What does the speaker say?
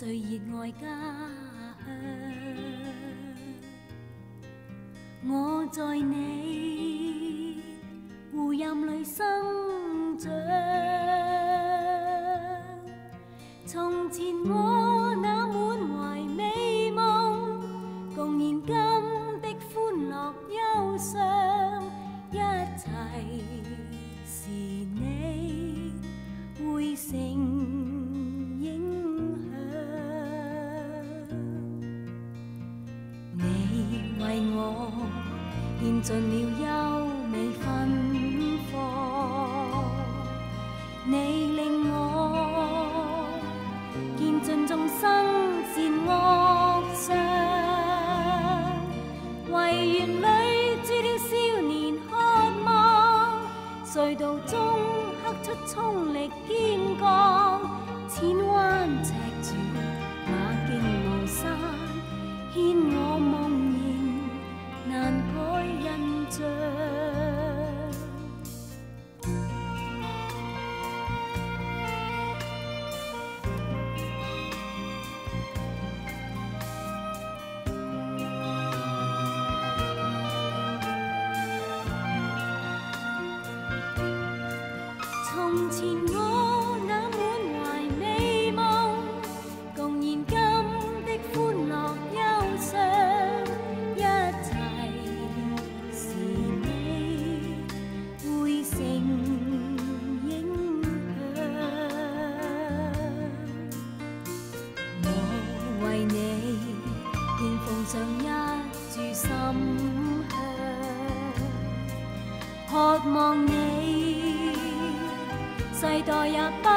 最熱愛家鄉，我在你湖蔭裏生長。從前我那滿懷美夢，共燃今的歡樂憂傷，一切是你匯成影響。你為我獻盡了優美芬芳，你令我見盡眾生善惡相，唯願裏住了少年渴望，隧道中刻出衝力堅剛，千彎尺處馬徑無山，牽我夢縈難改印象。從前我那滿懷美夢，共燃今的歡樂憂傷，一切是你匯成影響。我為你獻奉上一炷心香，渴望你世代也不